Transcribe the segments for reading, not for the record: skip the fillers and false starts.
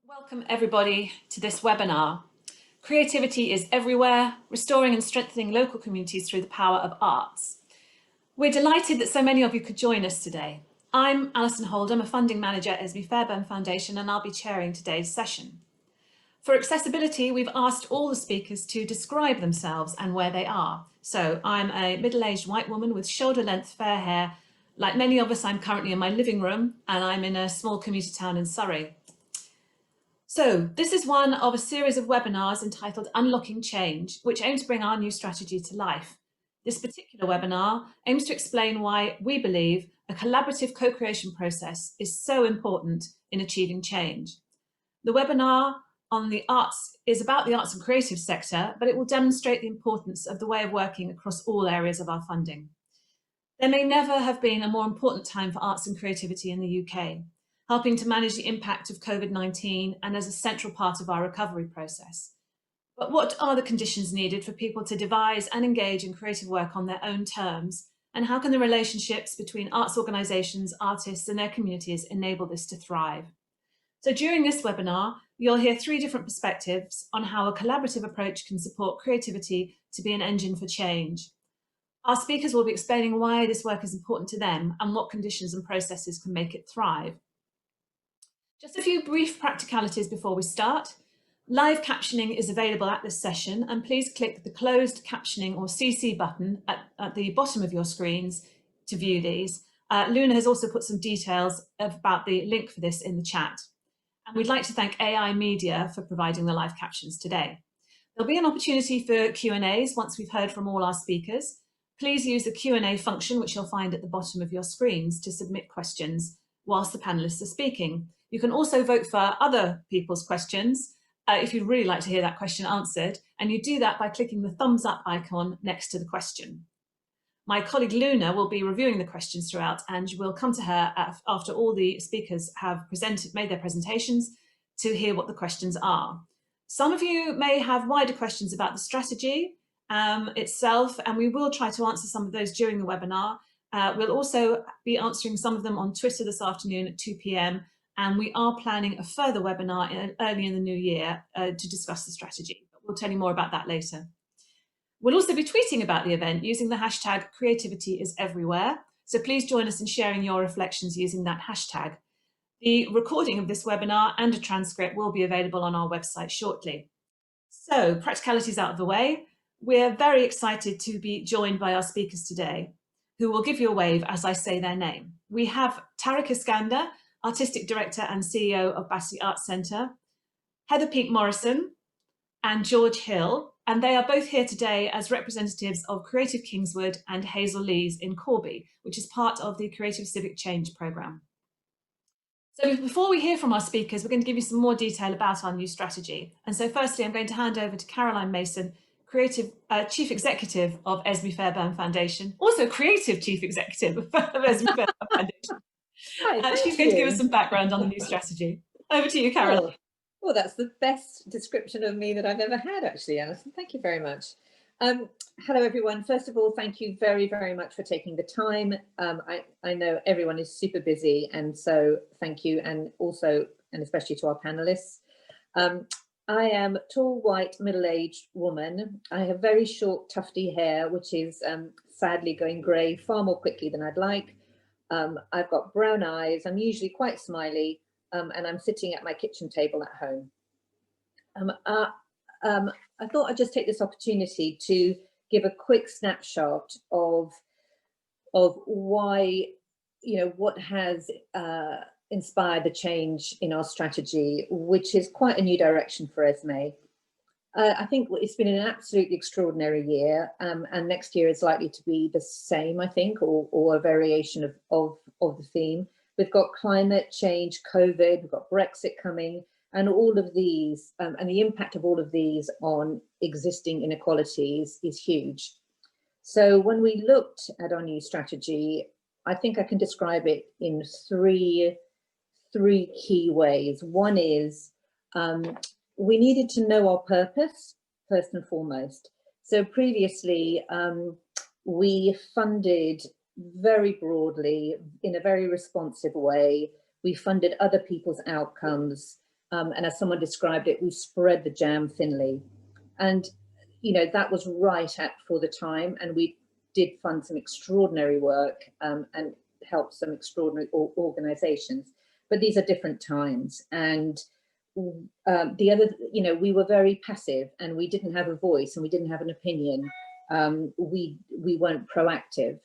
Welcome everybody to this webinar. Creativity is everywhere, restoring and strengthening local communities through the power of arts. We're delighted that so many of you could join us today. I'm Alison Holdham, a funding manager at Esme Fairbairn Foundation, and I'll be chairing today's session. For accessibility, we've asked all the speakers to describe themselves and where they are. So I'm a middle-aged white woman with shoulder-length fair hair. Like many of us, I'm currently in my living room and I'm in a small commuter town in Surrey. So this is one of a series of webinars entitled Unlocking Change, which aim to bring our new strategy to life. This particular webinar aims to explain why we believe a collaborative co-creation process is so important in achieving change. The webinar on the arts is about the arts and creative sector, but it will demonstrate the importance of the way of working across all areas of our funding. There may never have been a more important time for arts and creativity in the UK, helping to manage the impact of COVID-19 and as a central part of our recovery process. But what are the conditions needed for people to devise and engage in creative work on their own terms? And how can the relationships between arts organisations, artists and their communities enable this to thrive? So during this webinar, you'll hear three different perspectives on how a collaborative approach can support creativity to be an engine for change. Our speakers will be explaining why this work is important to them and what conditions and processes can make it thrive. Just a few brief practicalities before we start. Live captioning is available at this session, and please click the closed captioning or CC button at the bottom of your screens to view these. Luna has also put some details about the link for this in the chat. And we'd like to thank AI Media for providing the live captions today. There'll be an opportunity for Q&As once we've heard from all our speakers. Please use the Q&A function, which you'll find at the bottom of your screens, to submit questions whilst the panelists are speaking. You can also vote for other people's questions if you'd really like to hear that question answered, and you do that by clicking the thumbs up icon next to the question. My colleague Luna will be reviewing the questions throughout, and we'll come to her after all the speakers have made their presentations to hear what the questions are. Some of you may have wider questions about the strategy itself, and we will try to answer some of those during the webinar. We'll also be answering some of them on Twitter this afternoon at 2 p.m. And we are planning a further webinar early in the new year to discuss the strategy. But we'll tell you more about that later. We'll also be tweeting about the event using the hashtag #CreativityIsEverywhere. So please join us in sharing your reflections using that hashtag. The recording of this webinar and a transcript will be available on our website shortly. So practicalities out of the way. We're very excited to be joined by our speakers today, who will give you a wave as I say their name. We have Tariq Iskander, Artistic Director and CEO of Battersea Arts Centre, Heather Peake Morrison and George Hill, and they are both here today as representatives of Creative Kingswood and Hazel Lees in Corby, which is part of the Creative Civic Change programme. So before we hear from our speakers, we're going to give you some more detail about our new strategy. And so firstly, I'm going to hand over to Caroline Mason, Chief Executive of Esme Fairbairn Foundation, also Creative Chief Executive of Esme Fairbairn Foundation. Hi, she's going to give us some background on the new strategy. Over to you, Caroline. Well, that's the best description of me that I've ever had, actually, Alison. Thank you very much. Hello, everyone. First of all, thank you very, very much for taking the time. I know everyone is super busy, and so thank you, and also, and especially to our panelists. I am a tall, white, middle-aged woman. I have very short, tufty hair, which is sadly going grey far more quickly than I'd like. I've got brown eyes. I'm usually quite smiley, and I'm sitting at my kitchen table at home. I thought I'd just take this opportunity to give a quick snapshot of why, what has inspired the change in our strategy, which is quite a new direction for Esme. I think it's been an absolutely extraordinary year, and next year is likely to be the same, I think, or a variation of the theme. We've got climate change, COVID, we've got Brexit coming, and all of these, and the impact of all of these on existing inequalities is huge. So when we looked at our new strategy, I think I can describe it in three key ways. One is, we needed to know our purpose, first and foremost. So previously, we funded very broadly in a very responsive way. We funded other people's outcomes, And as someone described it, we spread the jam thinly. And, you know, that was right for the time. And we did fund some extraordinary work and help some extraordinary organizations. But these are different times. And the other, you know, we were very passive and we didn't have a voice and we didn't have an opinion. We weren't proactive.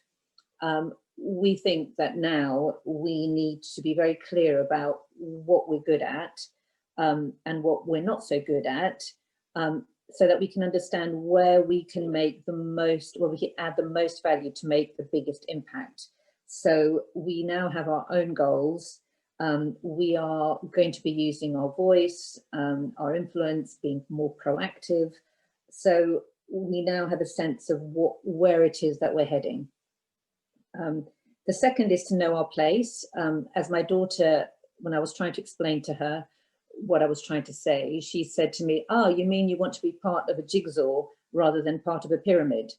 We think that now we need to be very clear about what we're good at and what we're not so good at, so that we can understand where we can make the most, where we can add the most value to make the biggest impact. So we now have our own goals. We are going to be using our voice, our influence, being more proactive. So we now have a sense of where it is that we're heading. The second is to know our place. As my daughter, when I was trying to explain to her what I was trying to say, she said to me, "Oh, you mean you want to be part of a jigsaw rather than part of a pyramid?"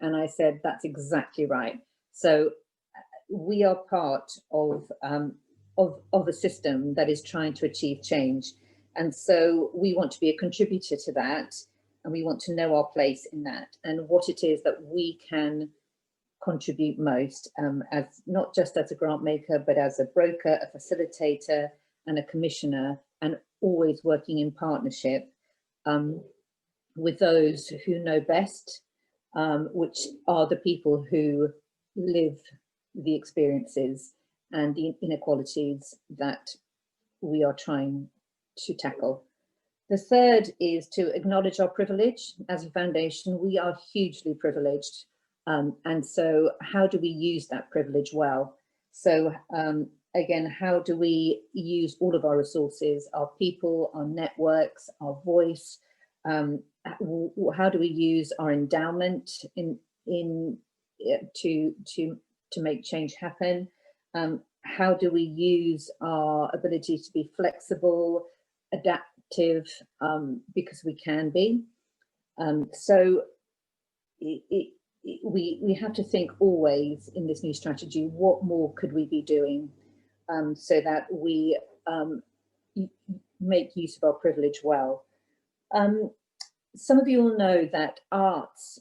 And I said, that's exactly right. So we are part of a system that is trying to achieve change. And so we want to be a contributor to that. And we want to know our place in that and what it is that we can contribute most, as not just as a grant maker, but as a broker, a facilitator, and a commissioner, and always working in partnership with those who know best, which are the people who live the experiences and the inequalities that we are trying to tackle. The third is to acknowledge our privilege. As a foundation, we are hugely privileged. And so how do we use that privilege well? So again, how do we use all of our resources, our people, our networks, our voice? How do we use our endowment to make change happen? How do we use our ability to be flexible, adaptive, because we can be? So we have to think always in this new strategy, what more could we be doing so that we make use of our privilege well. Some of you will know that arts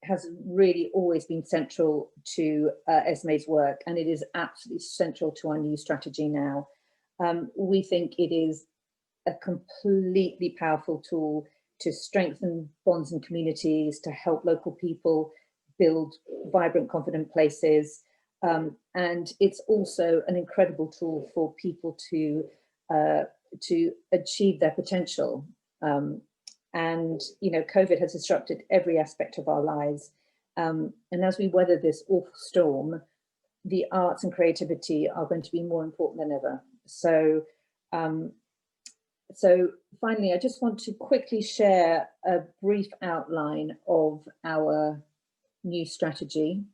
has really always been central to Esme's work, and it is absolutely central to our new strategy now. We think it is a completely powerful tool to strengthen bonds and communities, to help local people build vibrant, confident places. And it's also an incredible tool for people to achieve their potential. And, you know, COVID has disrupted every aspect of our lives. And as we weather this awful storm, the arts and creativity are going to be more important than ever. So, so finally, I just want to quickly share a brief outline of our new strategy.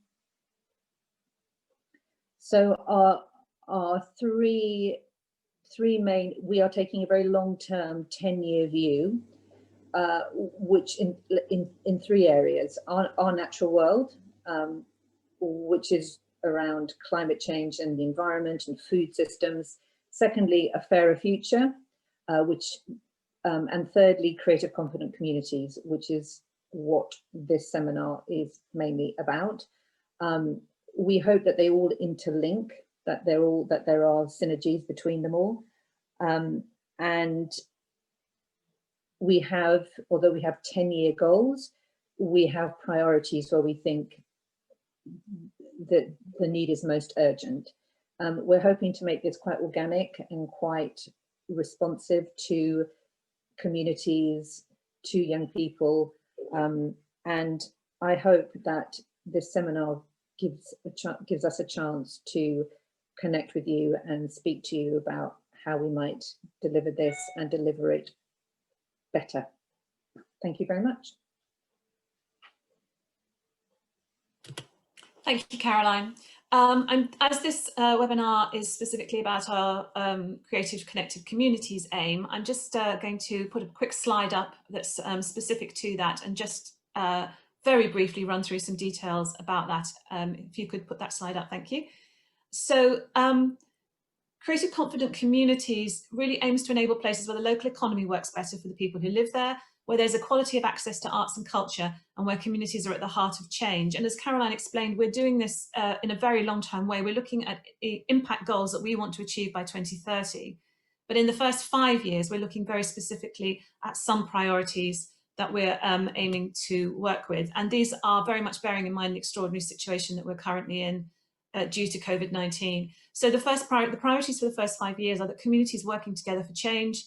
So our three main, we are taking a very long-term 10-year view, which in three areas: our natural world, which is around climate change and the environment and food systems. Secondly, a fairer future, and thirdly, creative, confident communities, which is what this seminar is mainly about. We hope that they all interlink, that there are synergies between them all, and we have, although we have 10-year goals, we have priorities where we think that the need is most urgent. We're hoping to make this quite organic and quite responsive to communities, to young people, and I hope that this seminar gives us a chance to connect with you and speak to you about how we might deliver this and deliver it better. Thank you very much. Thank you, Caroline. And as this webinar is specifically about our Creative Connected Communities aim, I'm just going to put a quick slide up that's specific to that, and just very briefly run through some details about that. If you could put that slide up, thank you. So Creative Confident Communities really aims to enable places where the local economy works better for the people who live there, where there's equality of access to arts and culture, and where communities are at the heart of change. And as Caroline explained, we're doing this in a very long-term way. We're looking at impact goals that we want to achieve by 2030. But in the first 5 years, we're looking very specifically at some priorities that we're aiming to work with. And these are very much bearing in mind the extraordinary situation that we're currently in due to COVID-19. So the priorities for the first 5 years are that communities working together for change,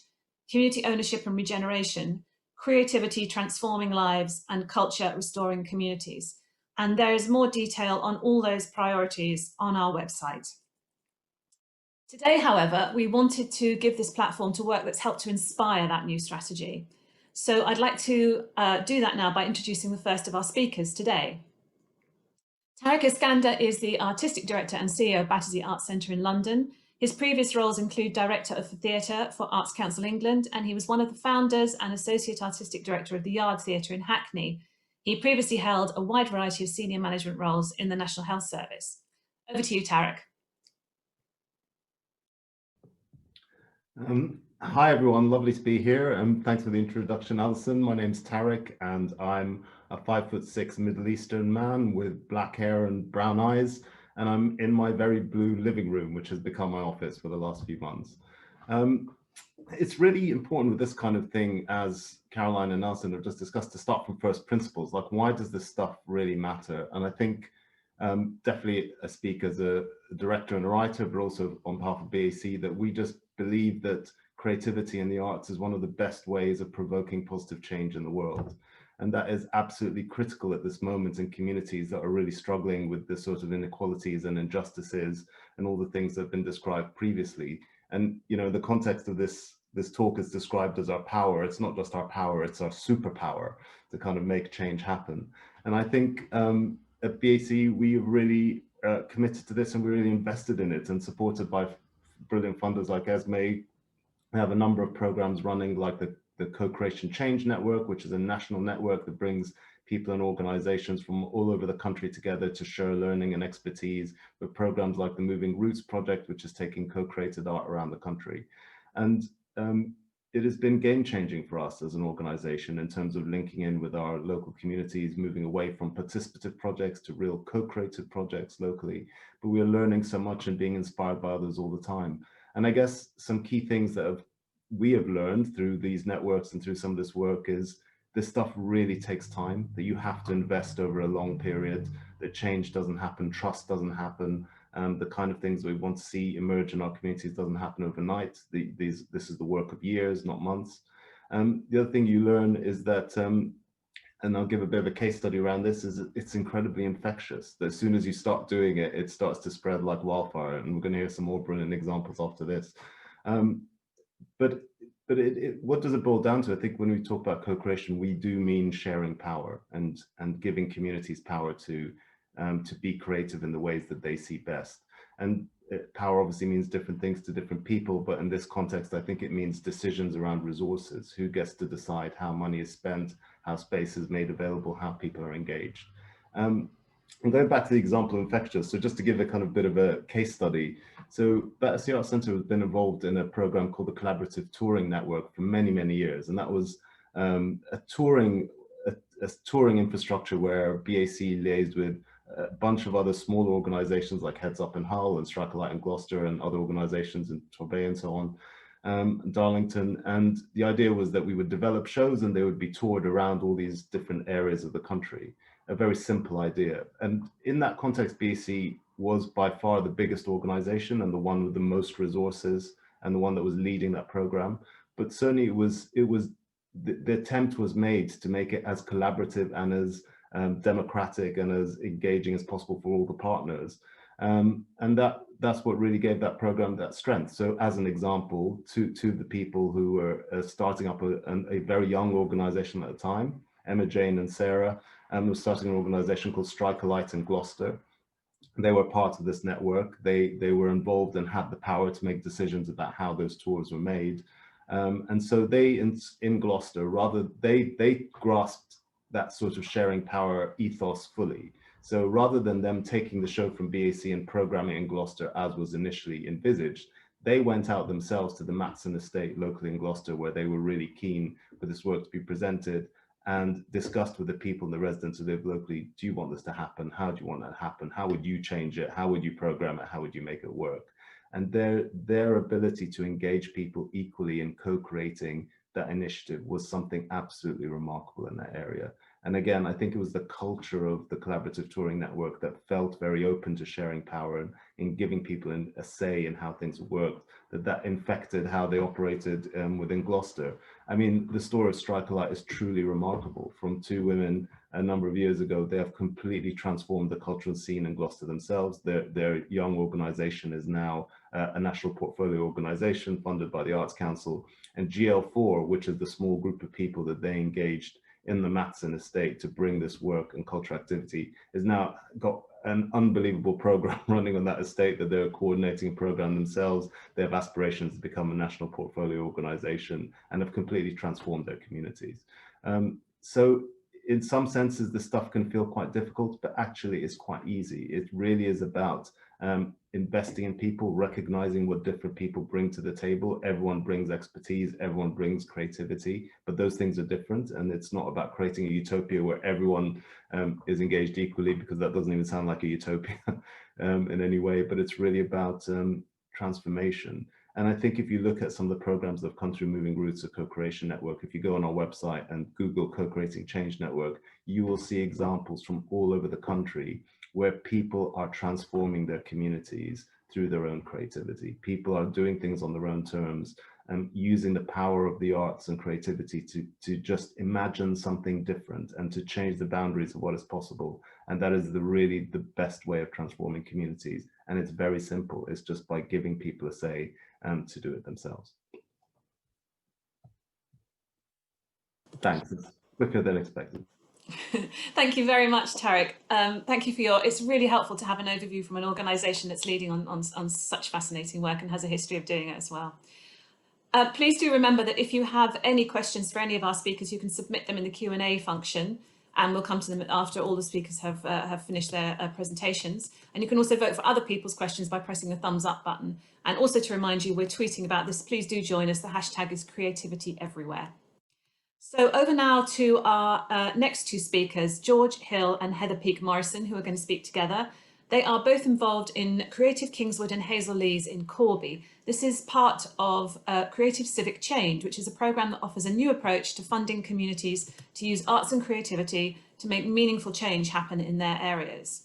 community ownership and regeneration, creativity transforming lives, and culture restoring communities. And there is more detail on all those priorities on our website. Today, however, we wanted to give this platform to work that's helped to inspire that new strategy. So I'd like to do that now by introducing the first of our speakers today. Tarek Iskander is the Artistic Director and CEO of Battersea Arts Centre in London. His previous roles include Director of the Theatre for Arts Council England, and he was one of the founders and Associate Artistic Director of the Yard Theatre in Hackney. He previously held a wide variety of senior management roles in the National Health Service. Over to you, Tarek. Hi everyone, lovely to be here. Thanks for the introduction, Alison. My name's Tarek and I'm a 5'6" Middle Eastern man with black hair and brown eyes. And I'm in my very blue living room, which has become my office for the last few months. It's really important with this kind of thing, as Caroline and Alison have just discussed, to start from first principles. Like, why does this stuff really matter? And I think definitely I speak as a director and a writer, but also on behalf of BAC, that we just believe that creativity in the arts is one of the best ways of provoking positive change in the world. And that is absolutely critical at this moment in communities that are really struggling with the sort of inequalities and injustices and all the things that have been described previously. And, you know, the context of this talk is described as our power. It's not just our power, it's our superpower to kind of make change happen. And I think at BAC, we have really committed to this, and we're really invested in it, and supported by brilliant funders like Esme. We have a number of programs running, like the Co-Creation Change Network, which is a national network that brings people and organizations from all over the country together to share learning and expertise, with programs like the Moving Roots Project, which is taking co-created art around the country. And it has been game-changing for us as an organization in terms of linking in with our local communities, moving away from participative projects to real co-created projects locally. But we are learning so much and being inspired by others all the time. And I guess some key things that we have learned through these networks and through some of this work is this stuff really takes time, that you have to invest over a long period, that change doesn't happen, trust doesn't happen, the kind of things we want to see emerge in our communities doesn't happen overnight. This is the work of years, not months. The other thing you learn is that, and I'll give a bit of a case study around this, is it's incredibly infectious. That as soon as you start doing it, it starts to spread like wildfire. And we're going to hear some more brilliant examples after this. But what does it boil down to? I think when we talk about co-creation, we do mean sharing power and giving communities power to be creative in the ways that they see best. And power obviously means different things to different people, but in this context, I think it means decisions around resources. Who gets to decide how money is spent, how space is made available, how people are engaged. And going back to the example of infectious, so just to give a kind of bit of a case study. So Battersea Arts Centre has been involved in a program called the Collaborative Touring Network for many, many years. And that was a touring infrastructure where BAC liaised with a bunch of other smaller organizations like Heads Up in Hull and Strike a Light in Gloucester and other organizations in Torbay and so on, Darlington. And the idea was that we would develop shows and they would be toured around all these different areas of the country. A very simple idea. And in that context, BAC was by far the biggest organization and the one with the most resources and the one that was leading that program. But certainly the attempt was made to make it as collaborative and as democratic and as engaging as possible for all the partners. And that's what really gave that program that strength. So as an example, to the people who were starting up a very young organization at the time, Emma, Jane and Sarah, was starting an organization called Strike a Light in Gloucester. They were part of this network. They were involved and had the power to make decisions about how those tours were made. And so they, in Gloucester, they grasped that sort of sharing power ethos fully. So rather than them taking the show from BAC and programming in Gloucester as was initially envisaged, they went out themselves to the Matson estate locally in Gloucester, where they were really keen for this work to be presented, and discussed with the people and the residents who live locally, do you want this to happen? How do you want that to happen? How would you change it? How would you program it? How would you make it work? And their ability to engage people equally in co-creating that initiative was something absolutely remarkable in that area. And again, I think it was the culture of the Collaborative Touring Network that felt very open to sharing power and in giving people a say in how things worked, that infected how they operated within Gloucester. I mean, the story of Strike a Light is truly remarkable. From two women a number of years ago, they have completely transformed the cultural scene in Gloucester themselves. Their young organization is now a national portfolio organization funded by the Arts Council. And GL4, which is the small group of people that they engaged in the Matson estate to bring this work and cultural activity, is now got an unbelievable program running on that estate that they're coordinating a program themselves. They have aspirations to become a national portfolio organization and have completely transformed their communities. So in some senses, this stuff can feel quite difficult, but actually it's quite easy. It really is about investing in people, recognizing what different people bring to the table. Everyone brings expertise, everyone brings creativity, but those things are different. And it's not about creating a utopia where everyone is engaged equally, because that doesn't even sound like a utopia in any way, but it's really about transformation. And I think if you look at some of the programs that have come through Moving Roots or Co-Creation Network, if you go on our website and Google Co-Creating Change Network, you will see examples from all over the country where people are transforming their communities through their own creativity. People are doing things on their own terms and using the power of the arts and creativity to just imagine something different and to change the boundaries of what is possible. And that is really the best way of transforming communities. And it's very simple. It's just by giving people a say to do it themselves. Thanks. It's quicker than expected. Thank you very much, Tarek. Thank you for it's really helpful to have an overview from an organisation that's leading on such fascinating work and has a history of doing it as well. Please do remember that if you have any questions for any of our speakers, you can submit them in the Q&A function, and we'll come to them after all the speakers have finished their presentations. And you can also vote for other people's questions by pressing the thumbs up button. And also to remind you, we're tweeting about this. Please do join us. The hashtag is Creativity Everywhere. So over now to our next two speakers, George Hill and Heather Peake Morrison, who are going to speak together. They are both involved in Creative Kingswood and Hazel Lees in Corby. This is part of Creative Civic Change, which is a programme that offers a new approach to funding communities to use arts and creativity to make meaningful change happen in their areas.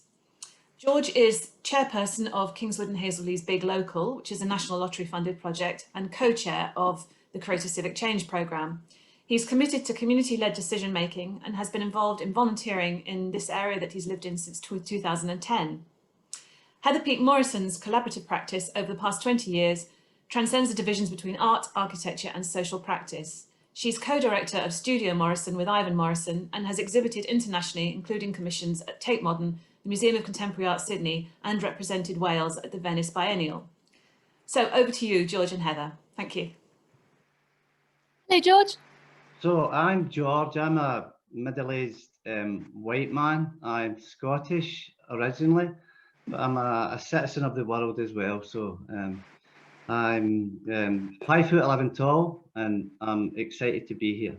George is chairperson of Kingswood and Hazel Lees Big Local, which is a national lottery funded project, and co-chair of the Creative Civic Change programme. He's committed to community-led decision-making and has been involved in volunteering in this area that he's lived in since 2010. Heather Peake Morrison's collaborative practice over the past 20 years transcends the divisions between art, architecture and social practice. She's co-director of Studio Morrison with Ivan Morrison and has exhibited internationally, including commissions at Tate Modern, the Museum of Contemporary Art Sydney, and represented Wales at the Venice Biennial. So over to you, George and Heather. Thank you. Hey, George. So I'm George. I'm a middle-aged white man. I'm Scottish originally, but I'm a citizen of the world as well. So I'm 5'11" tall, and I'm excited to be here.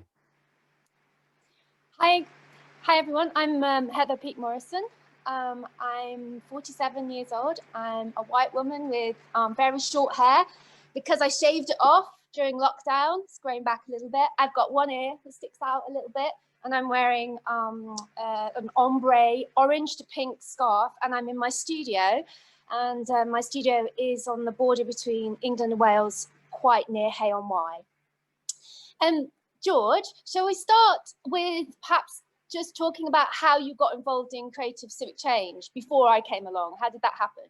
Hi everyone. I'm Heather Peake Morrison. I'm 47 years old. I'm a white woman with very short hair because I shaved it off during lockdown. It's growing back a little bit. I've got one ear that sticks out a little bit, and I'm wearing an ombre orange to pink scarf, and I'm in my studio, and my studio is on the border between England and Wales, quite near Hay-on-Wye. George, shall we start with perhaps just talking about how you got involved in Creative Civic Change before I came along? How did that happen?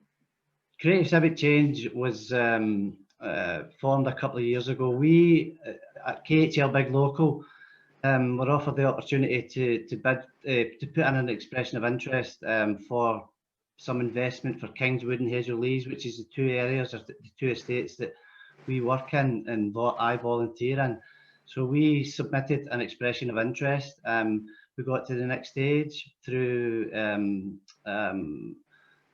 Creative Civic Change was formed a couple of years ago. We at KHL Big Local were offered the opportunity to put in an expression of interest for some investment for Kingswood and Hazel Lees, which is the two areas of the two estates that we work in and I volunteer in. So we submitted an expression of interest. We got to the next stage through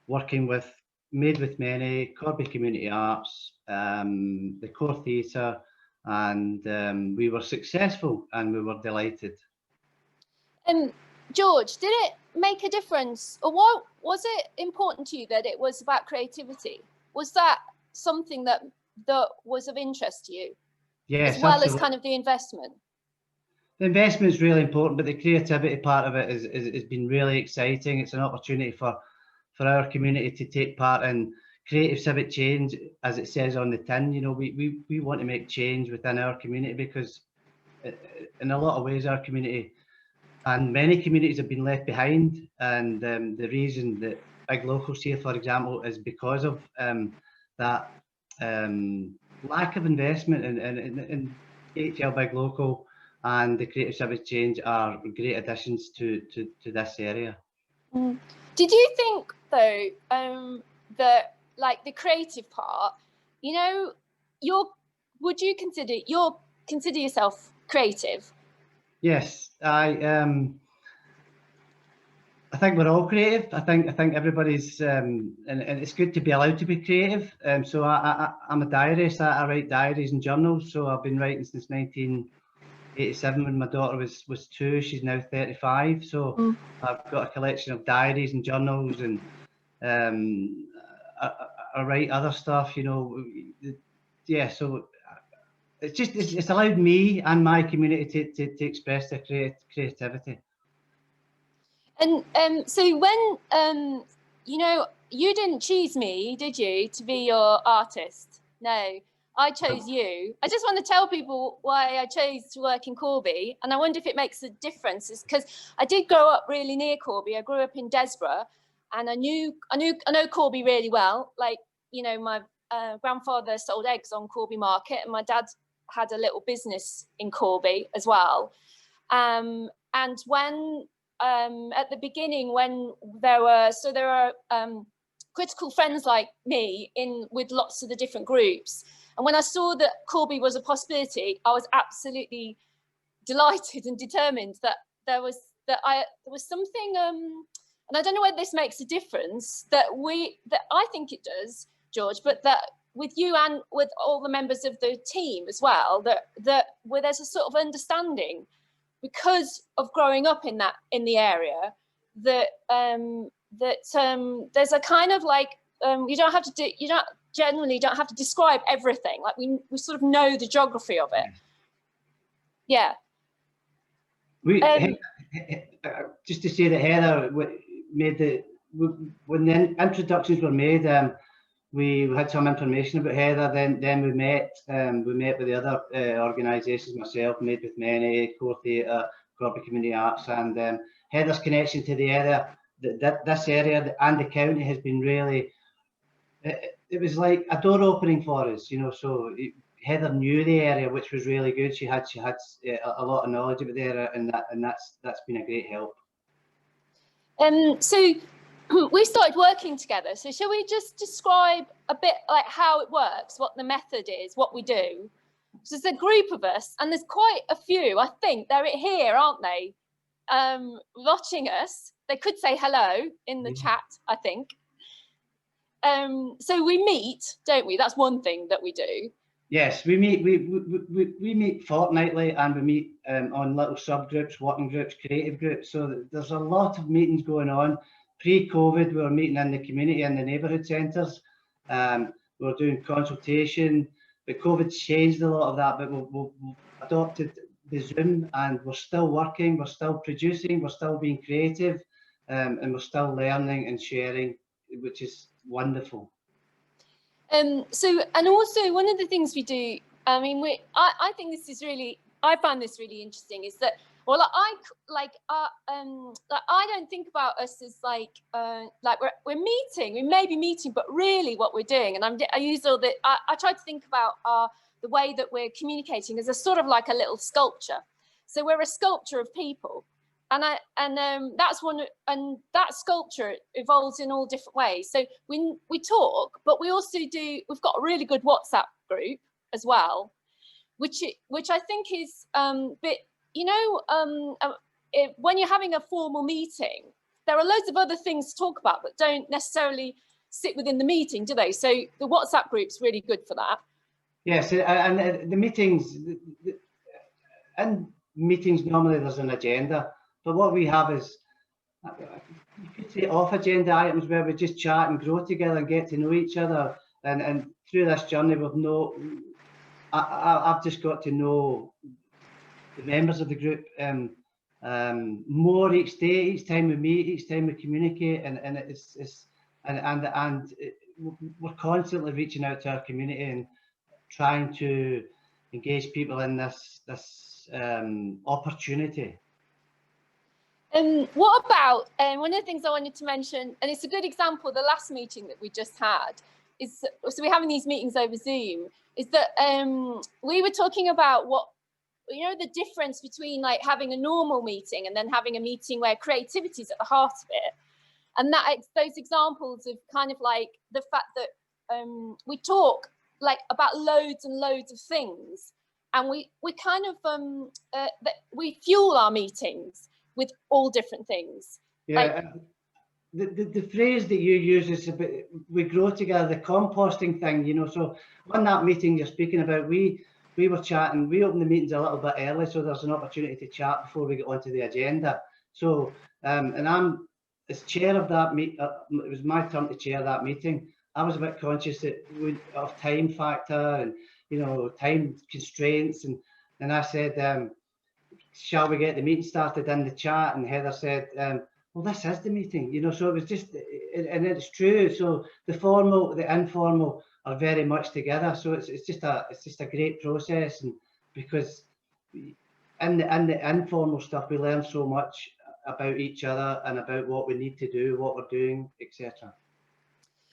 working with Made with Many, Corby Community Arts, the Core Theatre, and we were successful and we were delighted. George, did it make a difference, or what was it important to you that it was about creativity? Was that something that was of interest to you? Yes, as well absolutely. as kind of the investment? The investment is really important, but the creativity part of it has been really exciting. It's an opportunity for our community to take part in creative civic change, as it says on the tin. You know, we want to make change within our community, because in a lot of ways our community and many communities have been left behind, and the reason that Big Locals here, for example, is because of that lack of investment in KHL Big Local, and the creative civic change are great additions to this area. Did you think though that, like, the creative part, you know, would you consider yourself creative? Yes, I think we're all creative. I think everybody's and it's good to be allowed to be creative. So I'm a diarist. I write diaries and journals. So I've been writing since 1987 when my daughter was 2. She's now 35. So I've got a collection of diaries and journals, and I write other stuff. You know, yeah. So it's allowed me and my community to express their creativity. And so when you know, you didn't choose me, did you, to be your artist? No, I chose you. I just want to tell people why I chose to work in Corby, and I wonder if it makes a difference. Is because I did grow up really near Corby. I grew up in Desborough, and I know Corby really well. Like, you know, my grandfather sold eggs on Corby Market, and my dad had a little business in Corby as well. And when at the beginning, when there are critical friends like me with lots of the different groups, and when I saw that Corby was a possibility, I was absolutely delighted and determined that there was something, and I don't know whether this makes a difference, that I think it does, George, but that with you and with all the members of the team as well, that where there's a sort of understanding, because of growing up in the area, that there's a kind of like, you generally don't have to describe everything. Like we sort of know the geography of it. Yeah. Just to say that Heather made when the introductions were made, we had some information about Heather. Then we met with the other organisations, myself, Made with Many, Core Theatre, Corby Community Arts, and Heather's connection to the area, this area and the county has been really. It was like a door opening for us, you know. So Heather knew the area, which was really good. She had a lot of knowledge about the area, and that's been a great help. So we started working together. So shall we just describe a bit like how it works, what the method is, what we do? So there's a group of us, and there's quite a few. I think they're here, aren't they? Watching us. They could say hello in the chat, I think. So we meet, don't we? That's one thing that we do. Yes, we meet. We meet fortnightly, and we meet on little subgroups, working groups, creative groups. So there's a lot of meetings going on. Pre-COVID, we were meeting in the community and the neighbourhood centres. We were doing consultation, but COVID's changed a lot of that. But we've adopted the Zoom, and we're still working. We're still producing. We're still being creative, and we're still learning and sharing, which is wonderful. So, and also one of the things we do, I mean, I think this is really, I find this really interesting, is that, well, I don't think about us as like we're meeting. We may be meeting, but really what we're doing, and I use all the, I try to think about the way that we're communicating as a sort of like a little sculpture. So we're a sculpture of people, and that's one, and that sculpture evolves in all different ways. So we talk, but we also do. We've got a really good WhatsApp group as well, which I think is bit. You know, when you're having a formal meeting, there are loads of other things to talk about that don't necessarily sit within the meeting, do they? So the WhatsApp group's really good for that. Yes, and the meetings, in meetings normally there's an agenda, but what we have is, you could say, off agenda items where we just chat and grow together and get to know each other. And through this journey, I've just got to know the members of the group more each day, each time we meet, each time we communicate, and we're constantly reaching out to our community and trying to engage people in this opportunity. What about, one of the things I wanted to mention, and it's a good example, the last meeting that we just had, is, so we're having these meetings over Zoom, is that we were talking about what, you know, the difference between like having a normal meeting and then having a meeting where creativity is at the heart of it. And that those examples of kind of like the fact that we talk like about loads and loads of things, and we kind of we fuel our meetings with all different things. Yeah, like, the phrase that you use is about we grow together, the composting thing, you know. So on that meeting you're speaking about, we were chatting, we opened the meetings a little bit early, so there's an opportunity to chat before we get onto the agenda. So and I'm as chair of that meet, it was my turn to chair that meeting. I was a bit conscious that of time factor and, you know, time constraints, and I said, shall we get the meeting started in the chat? And Heather said, well, this is the meeting, you know. So it was just, and it's true. So the formal, the informal are very much together. So it's just a great process, and because in the informal stuff we learn so much about each other and about what we need to do, what we're doing, etc.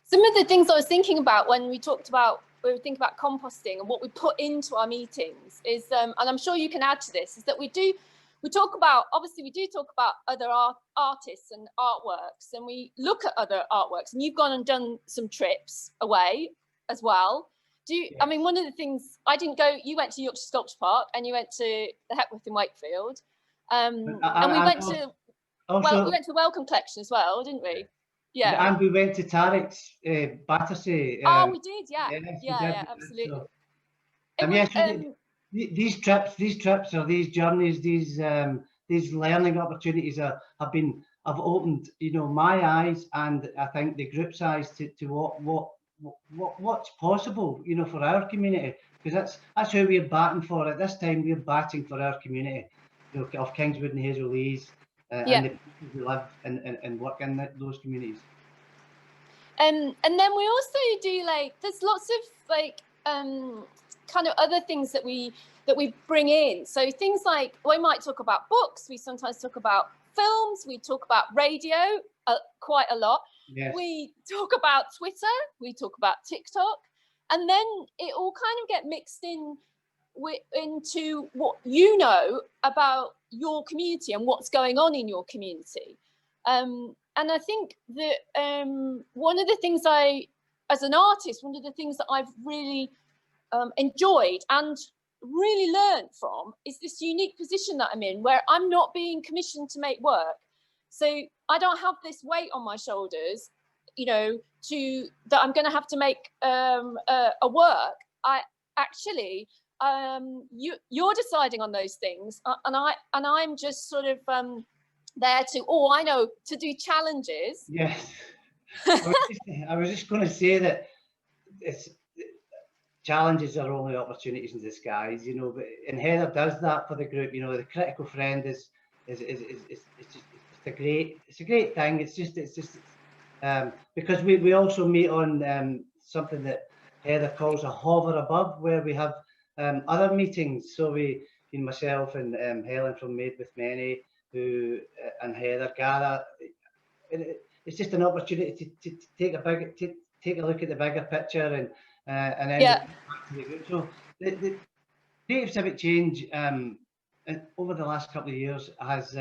Some of the things I was thinking about when we talked about, we were thinking about composting and what we put into our meetings is, and I'm sure you can add to this, is that we talk about, obviously we do talk about other artists and artworks, and we look at other artworks, and you've gone and done some trips away as well. Yes. I mean, one of the things, I didn't go, you went to Yorkshire Sculpture Park and you went to the Hepworth in Wakefield. And we went to the Wellcome Collection as well, didn't we? Yeah. And we went to Tarek's Battersea. Oh, we did, yeah. Yes, Yeah, absolutely. So, And these trips or these journeys, these learning opportunities have opened, you know, my eyes, and I think the group's eyes to what's possible, you know, for our community, because that's who we're batting for at this time. We're batting for our community, you know, of Kingswood and Hazel Lees, and the people who live and work in those communities. And then we also do, like, there's lots of like kind of other things that we bring in. So things like, we might talk about books, we sometimes talk about films, we talk about radio quite a lot. Yes. We talk about Twitter, we talk about TikTok, and then it all kind of get mixed into what you know about your community and what's going on in your community. And I think that one of the things as an artist, one of the things that I've really enjoyed and really learned from is this unique position that I'm in, where I'm not being commissioned to make work. So I don't have this weight on my shoulders, you know, that I'm going to have to make a work. You're deciding on those things, and I'm just sort of there to do challenges. Yes. I was just going to say that challenges are only opportunities in disguise, you know. But and Heather does that for the group. You know, the critical friend is a great thing. It's just because we also meet on something that Heather calls a hover above, where we have other meetings. So myself and Helen from Made with Many, and Heather gather. It's just an opportunity to take a look at the bigger picture and then back to the group. So the Creative Civic Change over the last couple of years has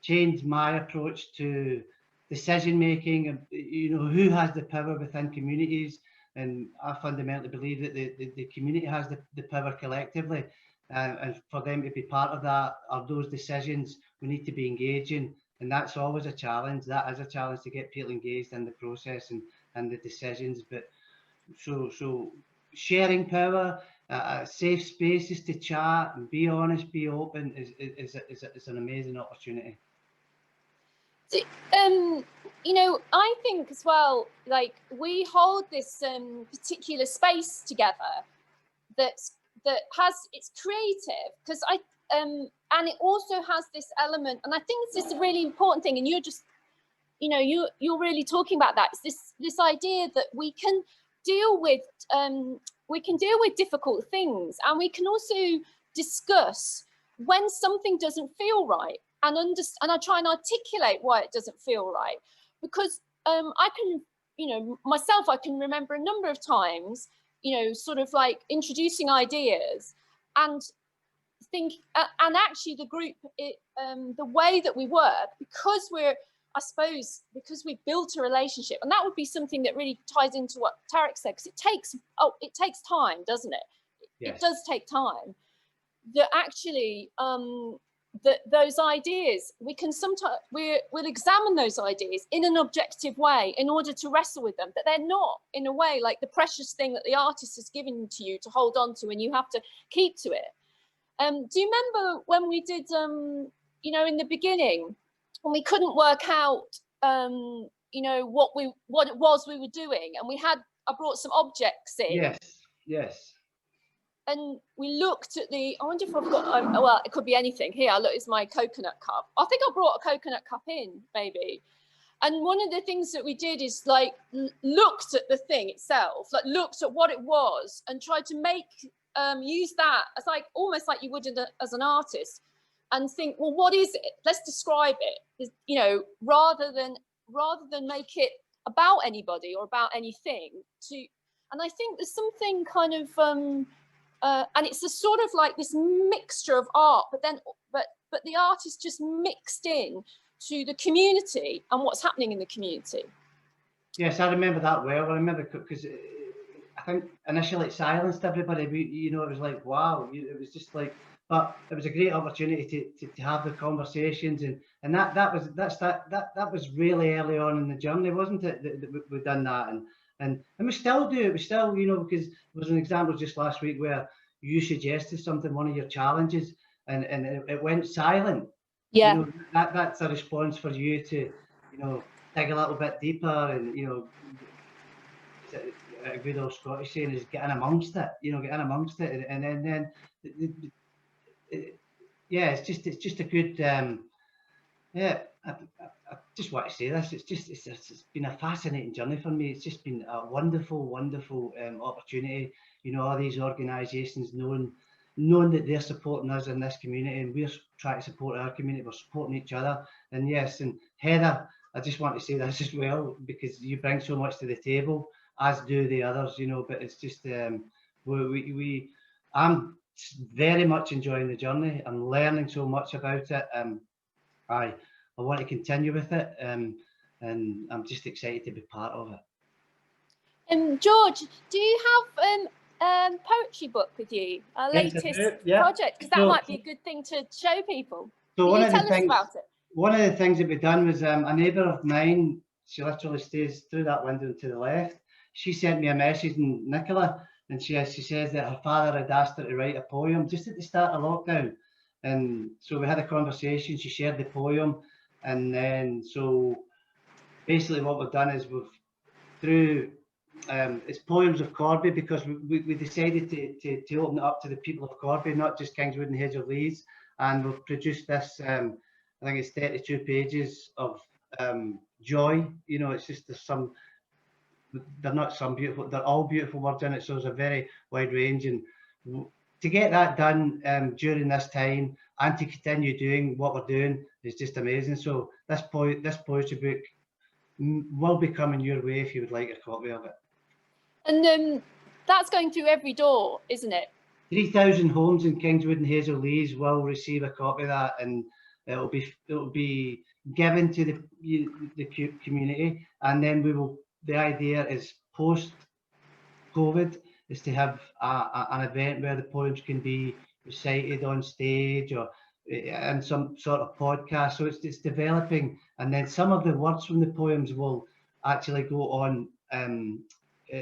changed my approach to decision making, and you know, who has the power within communities. And I fundamentally believe that the community has the power collectively, and for them to be part of that, of those decisions, we need to be engaging, and that's always a challenge. That is a challenge, to get people engaged in the process and the decisions. But so sharing power, safe spaces to chat and be honest, be open is an amazing opportunity. You know, I think as well, like we hold this particular space together that has, it's creative, because and it also has this element, and I think this is a really important thing, and you're just, you know, you're really talking about that. It's this idea that we can deal with difficult things, and we can also discuss when something doesn't feel right, and I try and articulate why it doesn't feel right, because I can, you know, myself, I can remember a number of times, you know, sort of like introducing ideas and think, and actually the group, the way that we work, because we're, I suppose, because we've built a relationship, and that would be something that really ties into what Tarek said, because it takes time, doesn't it? Yes. It does take time. That actually, those ideas, we can sometimes, we'll examine those ideas in an objective way in order to wrestle with them, but they're not, in a way, like the precious thing that the artist has given to you to hold on to, and you have to keep to it. Do you remember when we did, you know, in the beginning, when we couldn't work out, you know, what it was we were doing, and I brought some objects in. Yes, yes. And we looked at I wonder if I've got, well, it could be anything. Here, look, it's my coconut cup. I think I brought a coconut cup in, maybe. And one of the things that we did is like looked at the thing itself, like looked at what it was and tried to make, use that as like, almost like you would as an artist, and think, well, what is it? Let's describe it, you know, rather than make it about anybody or about anything. And I think there's something kind of, and it's a sort of like this mixture of art, but the art is just mixed in to the community and what's happening in the community. Yes, I remember that well. I remember because I think initially it silenced everybody. You know, it was like, wow, it was just like, but it was a great opportunity to have the conversations, and that was really early on in the journey, wasn't it? That we've done that, and we still do it. We still, you know, because there was an example just last week where you suggested something, one of your challenges, and it went silent. Yeah. You know, that's a response for you to, you know, dig a little bit deeper, and, you know, a good old Scottish saying is getting amongst it. You know, getting amongst it, and then yeah, it's just a good yeah. I just want to say this. It's been a fascinating journey for me. It's just been a wonderful opportunity. You know, all these organisations knowing that they're supporting us in this community, and we're trying to support our community. We're supporting each other. And yes, and Heather, I just want to say this as well, because you bring so much to the table, as do the others. You know, but it's just I'm very much enjoying the journey. I'm learning so much about it. I want to continue with it, and I'm just excited to be part of it. George, do you have poetry book with you, our latest project? Because that might be a good thing to show people. So Can you tell us about it? One of the things that we've done was a neighbour of mine, she literally stays through that window to the left. She sent me a message, and Nicola, and she says that her father had asked her to write a poem just at the start of lockdown. And so we had a conversation, she shared the poem. And then, so basically what we've done is it's Poems of Corby, because we decided to open it up to the people of Corby, not just Kingswood and Hazel Lees. And we've produced this, I think it's 32 pages of joy. You know, it's just they're not some beautiful, they're all beautiful words in it. So there's a very wide range. And to get that done during this time and to continue doing what we're doing is just amazing. So this poetry book will be coming your way if you would like a copy of it. And that's going through every door, isn't it? 3,000 homes in Kingswood and Hazel Lees will receive a copy of that, and it'll be given to the community. And then the idea is post-COVID is to have an event where the poems can be recited on stage or in some sort of podcast. So it's developing, and then some of the words from the poems will actually go on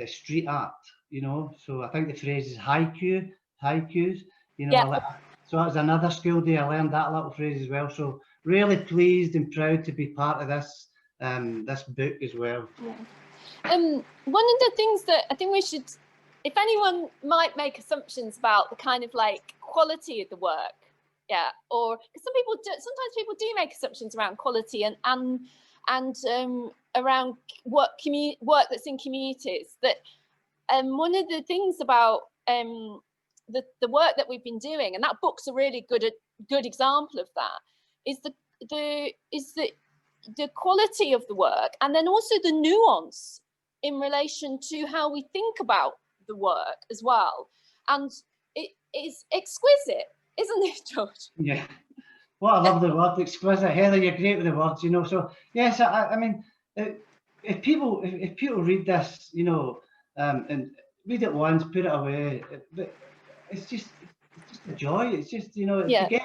street art, you know. So I think the phrase is haikus, you know. Yeah. So that was another school day. I learned that little phrase as well. So really pleased and proud to be part of this this book as well. One of the things that I think we should, if anyone might make assumptions about the kind of like quality of the work, yeah, or because sometimes people do make assumptions around quality and around work that's in communities. That one of the things about the work that we've been doing, and that book's a really good example of that, is the quality of the work, and then also the nuance in relation to how we think about the work as well. And it is exquisite, isn't it, George? Yeah. Well, I love the word exquisite. Heather, you're great with the words, you know. So yes, I mean, if people read this, you know, and read it once, put it away, but it's just a joy. It's just, you know, Yeah. to get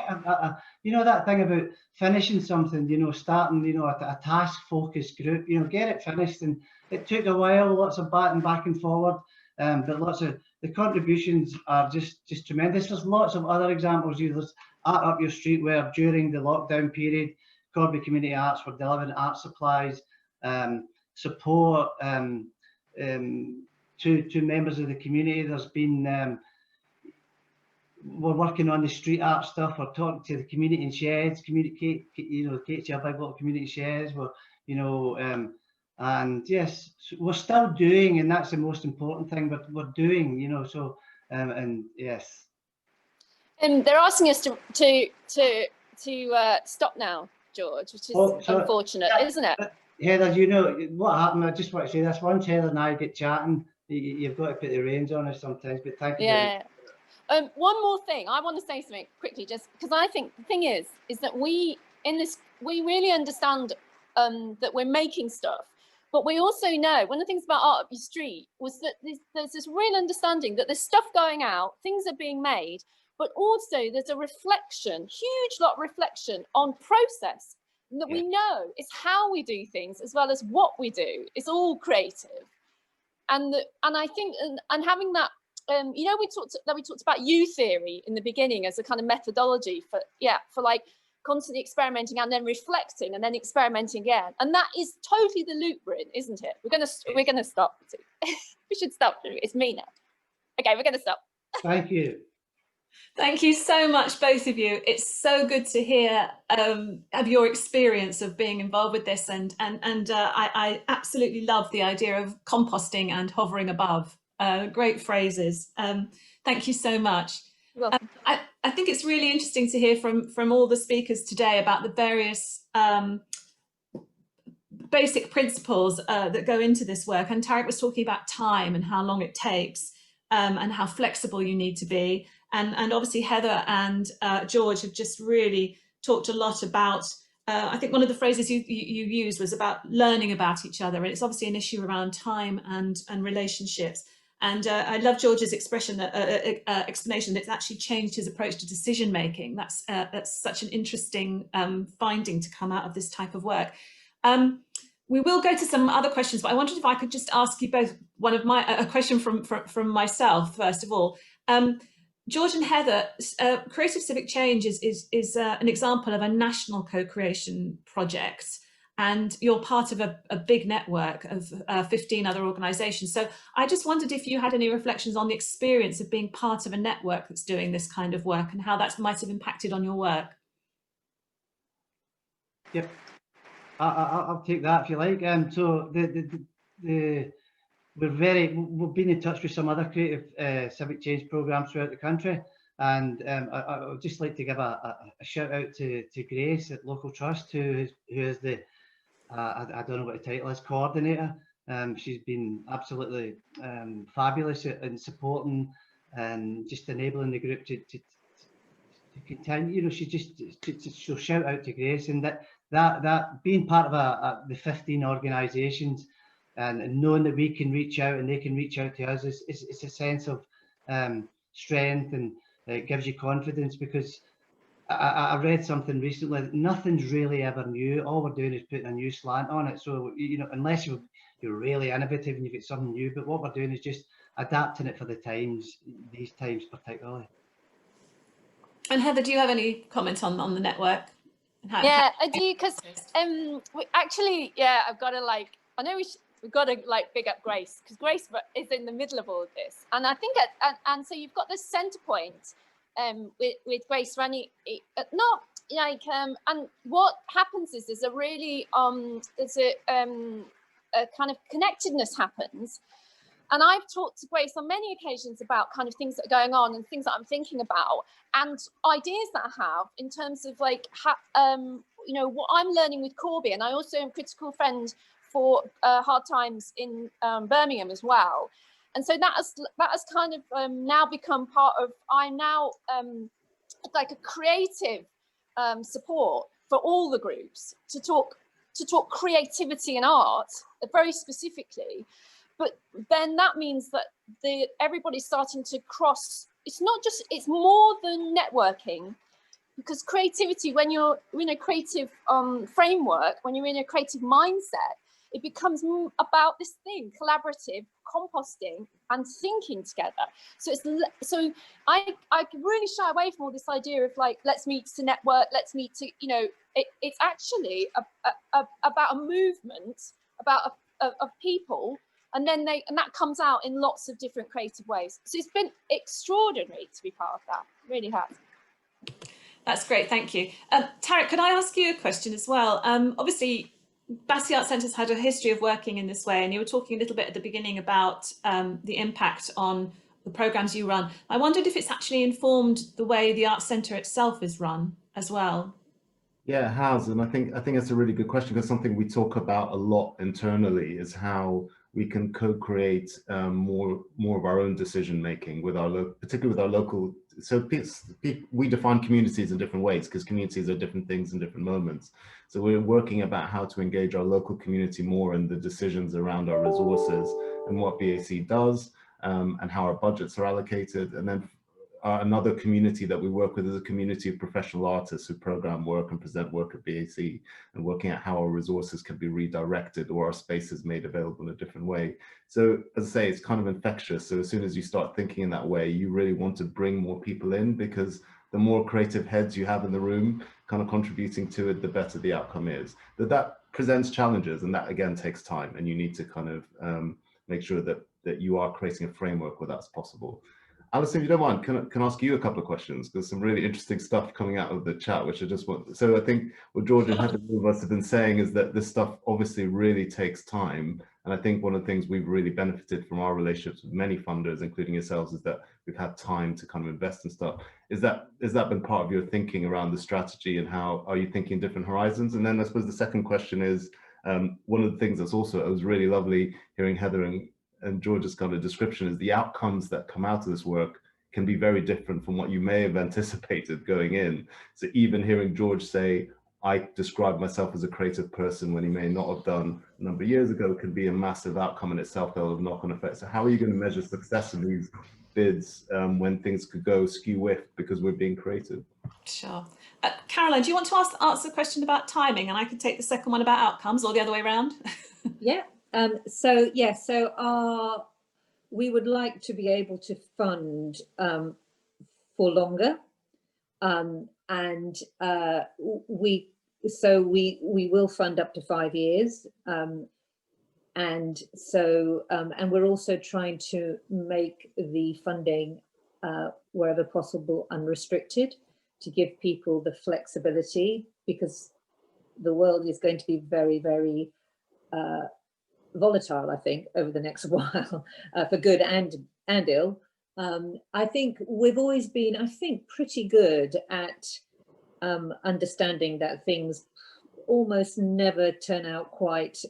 you know, that thing about finishing something, you know, starting, you know, a task focused group, you know, get it finished. And it took a while, lots of back and forward, but lots of the contributions are just tremendous. There's lots of other examples. There's Art Up Your Street, where during the lockdown period, Corby Community Arts were delivering art supplies, support to members of the community. There's been we're working on the street art stuff. We're talking to the community in sheds, communicate, you know, KTL Big Local community sheds. We're, you know, and yes, we're still doing, and that's the most important thing. But we're doing, you know. So and yes. And they're asking us to stop now, George, which is unfortunate, isn't it? Heather, you know what happened? I just want to say this: once Heather and I get chatting, you've got to put the reins on us sometimes. But thank you. Yeah. One more thing, I want to say something quickly, just because I think the thing is that we really understand that we're making stuff, but we also know one of the things about Art Up Your Street was that there's this real understanding that there's stuff going out, things are being made, but also there's a reflection, huge lot of reflection on process that we know is how we do things as well as what we do. It's all creative, and I think and having that. You know, we talked about U theory in the beginning as a kind of methodology for like constantly experimenting and then reflecting and then experimenting again. And that is totally the loop we're in, isn't it? We're gonna stop. We should stop. It's me now. Okay, we're gonna stop. Thank you. Thank you so much, both of you. It's so good to hear of your experience of being involved with this, and I absolutely love the idea of composting and hovering above. Great phrases. Thank you so much. I think it's really interesting to hear from all the speakers today about the various basic principles that go into this work. And Tarek was talking about time and how long it takes, and how flexible you need to be. And obviously Heather and George have just really talked a lot about, I think one of the phrases you used was about learning about each other. And it's obviously an issue around time and relationships. And I love George's explanation that it's actually changed his approach to decision making. That's such an interesting finding to come out of this type of work. We will go to some other questions, but I wondered if I could just ask you both a question from myself first of all. George and Heather, Creative Civic Change is an example of a national co-creation project. And you're part of a big network of 15 other organisations. So I just wondered if you had any reflections on the experience of being part of a network that's doing this kind of work and how that might have impacted on your work. Yep, I'll take that if you like. So we've been in touch with some other creative civic change programmes throughout the country. And I would just like to give a shout out to Grace at Local Trust, who is the I don't know what the title is, coordinator. She's been absolutely fabulous in supporting and just enabling the group to continue. You know, she'll shout out to Grace, and that being part of the 15 organisations and knowing that we can reach out and they can reach out to us is a sense of strength, and it gives you confidence, because I read something recently that nothing's really ever new. All we're doing is putting a new slant on it. So, you know, unless you're really innovative and you've got something new. But what we're doing is just adapting it for the times, these times particularly. And Heather, do you have any comment on the network? Yeah, I do, because we actually, yeah, I've got to like, I know we've got to like big up Grace, because Grace is in the middle of all of this, and I think and so you've got this centre point with Grace running, not like and what happens is there's a really there's a kind of connectedness happens. And I've talked to Grace on many occasions about kind of things that are going on and things that I'm thinking about and ideas that I have in terms of like, you know, what I'm learning with Corby. And I also am critical friend for Hard Times in Birmingham as well. And so that has kind of now become part of, I'm now like a creative support for all the groups to talk creativity and art very specifically. But then that means that everybody's starting to cross. It's not just, it's more than networking, because creativity, when you're in a creative framework, when you're in a creative mindset, it becomes about this thing, collaborative, composting and thinking together. So so I really shy away from all this idea of like, let's meet to network, let's meet to, you know, it's actually about a movement, about of people. And then that comes out in lots of different creative ways. So it's been extraordinary to be part of that. It really has. That's great, thank you. Tarek, could I ask you a question as well? Obviously, Battersea Arts Centre's had a history of working in this way, and you were talking a little bit at the beginning about the impact on the programmes you run. I wondered if it's actually informed the way the Arts Centre itself is run as well. Yeah, it has, and I think that's a really good question, because something we talk about a lot internally is how we can co-create more of our own decision making with particularly with our local. So we define communities in different ways, because communities are different things in different moments. So we're working about how to engage our local community more in the decisions around our resources and what BAC does, and how our budgets are allocated, and then. Another community that we work with is a community of professional artists who program work and present work at BAC, and working out how our resources can be redirected or our spaces made available in a different way. So as I say, it's kind of infectious. So as soon as you start thinking in that way, you really want to bring more people in, because the more creative heads you have in the room kind of contributing to it, the better the outcome is. But that presents challenges, and that again takes time, and you need to kind of make sure that you are creating a framework where that's possible. Alison, if you don't mind, can I ask you a couple of questions? There's some really interesting stuff coming out of the chat, which I just want. So I think what George and Heather of us have been saying is that this stuff obviously really takes time. And I think one of the things we've really benefited from our relationships with many funders, including yourselves, is that we've had time to kind of invest in stuff. Has that been part of your thinking around the strategy, and how are you thinking different horizons? And then I suppose the second question is, one of the things that's also, it was really lovely hearing Heather and George's kind of description, is the outcomes that come out of this work can be very different from what you may have anticipated going in. So even hearing George say, I describe myself as a creative person, when he may not have done a number of years ago, can be a massive outcome in itself that will have knock-on effects. So how are you going to measure success in these bids when things could go skew-whiff because we're being creative? Sure. Caroline, do you want to answer the question about timing, and I could take the second one about outcomes, or the other way around? Yeah. We would like to be able to fund for longer, and we will fund up to 5 years, and we're also trying to make the funding wherever possible unrestricted, to give people the flexibility, because the world is going to be very, very volatile, I think, over the next while, for good and ill. I think we've always been, I think, pretty good at understanding that things almost never turn out quite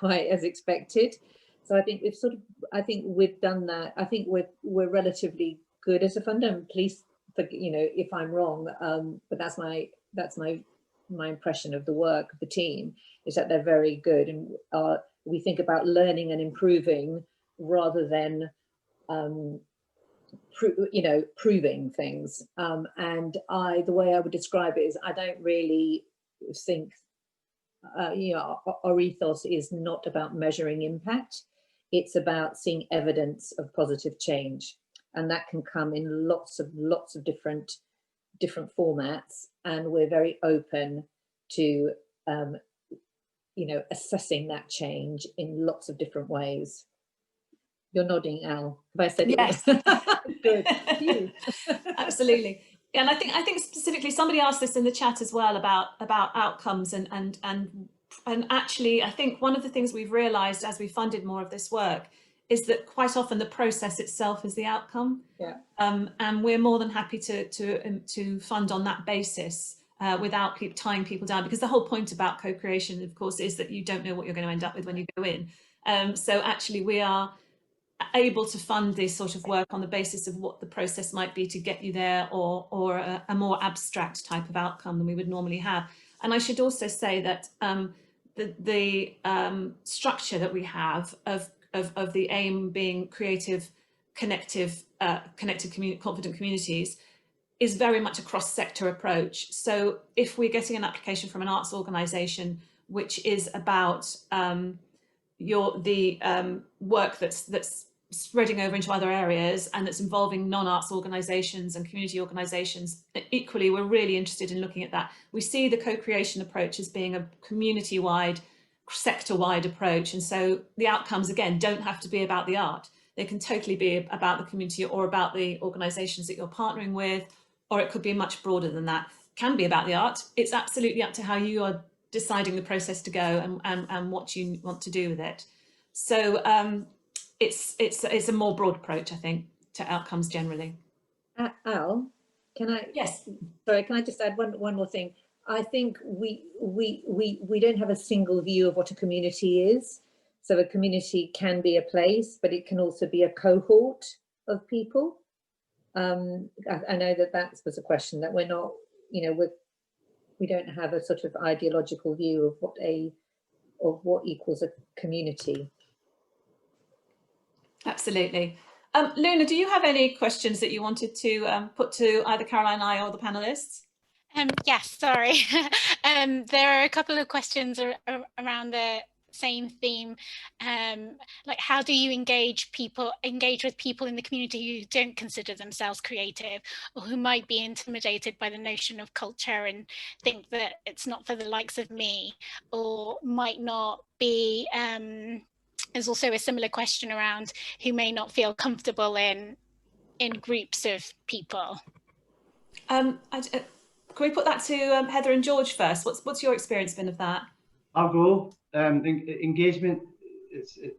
as expected. So I think we've done that. I think we're relatively good as a funder. And please, if I'm wrong, but that's my impression of the work of the team, is that they're very good, and we think about learning and improving rather than proving things. And the way I would describe it is, I don't really think you know, our ethos is not about measuring impact. It's about seeing evidence of positive change, and that can come in lots of different formats. And we're very open to, you know, assessing that change in lots of different ways. You're nodding, Al. Have I said Yes. it? Good. Phew. Absolutely. And I think specifically somebody asked this in the chat as well about outcomes and actually I think one of the things we've realized as we funded more of this work is that quite often the process itself is the outcome. Yeah. And we're more than happy to fund on that basis without tying people down, because the whole point about co-creation, of course, is that you don't know what you're going to end up with when you go in. So actually we are able to fund this sort of work on the basis of what the process might be to get you there, or a more abstract type of outcome than we would normally have. And I should also say that the structure that we have of the aim being creative, connected, confident communities is very much a cross-sector approach. So if we're getting an application from an arts organisation which is about work that's spreading over into other areas and that's involving non-arts organisations and community organisations, equally we're really interested in looking at that. We see the co-creation approach as being a community-wide, sector-wide approach, and so the outcomes again don't have to be about the art. They can totally be about the community or about the organisations that you're partnering with, or it could be much broader than that. It can be about the art. It's absolutely up to how you are deciding the process to go and what you want to do with it. So it's a more broad approach, I think, to outcomes generally. Al, can I? Yes. Sorry, can I just add one more thing? I think we don't have a single view of what a community is. So a community can be a place, but it can also be a cohort of people. I know that was a question that we're not, you know, we don't have a sort of ideological view of what equals a community. Absolutely. Luna, do you have any questions that you wanted to put to either Caroline and I or the panelists? Yes, sorry. There are a couple of questions around the same theme. Like, how do you engage with people in the community who don't consider themselves creative, or who might be intimidated by the notion of culture and think that it's not for the likes of me, or might not be, there's also a similar question around who may not feel comfortable in groups of people. Can we put that to Heather and George first? What's your experience been of that? I'll go. Engagement, it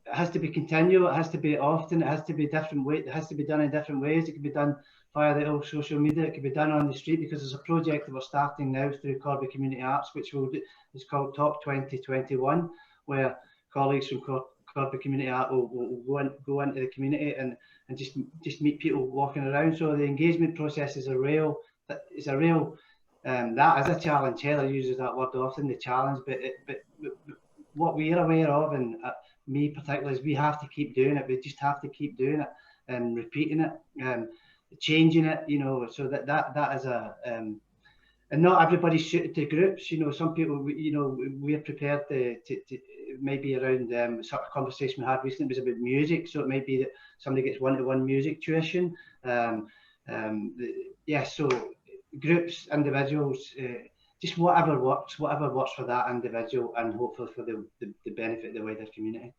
has to be continual, it has to be often, it has to be different way, it has to be done in different ways. It can be done via the old social media, it can be done on the street, because there's a project that we're starting now through Corby Community Arts, which we'll do, it's called Talk 2021, where colleagues from Corby Community Art will go into the community and just meet people walking around. So the engagement process is a real that is a challenge. Heather uses that word often, the challenge, but what we are aware of, and me particularly, is we have to keep doing it. We just have to keep doing it and repeating it and changing it, you know, so that is a and not everybody's suited to groups, you know. Some people, you know, we're prepared to maybe around sort of conversation we had recently was about music, so it might be that somebody gets one-to-one music tuition. Yeah, so groups, individuals, just whatever works for that individual, and hopefully for the benefit of the wider community.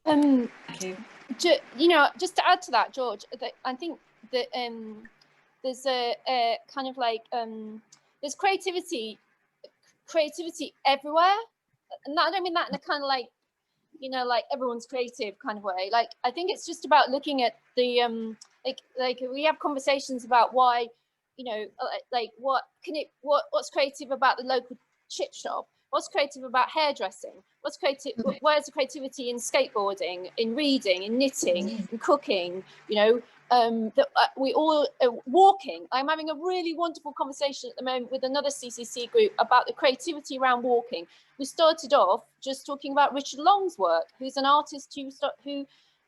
Thank you. You know, just to add to that, George, I think that there's a kind of like there's creativity everywhere, and I don't mean that in a kind of like, you know, like everyone's creative kind of way. Like, I think it's just about looking at the like we have conversations about why, you know, like what's creative about the local chip shop, what's creative about hairdressing, what's creative, where's the creativity in skateboarding, in reading, in knitting, in cooking, you know. That we all walking. I'm having a really wonderful conversation at the moment with another CCC group about the creativity around walking. We started off just talking about Richard Long's work, who's an artist who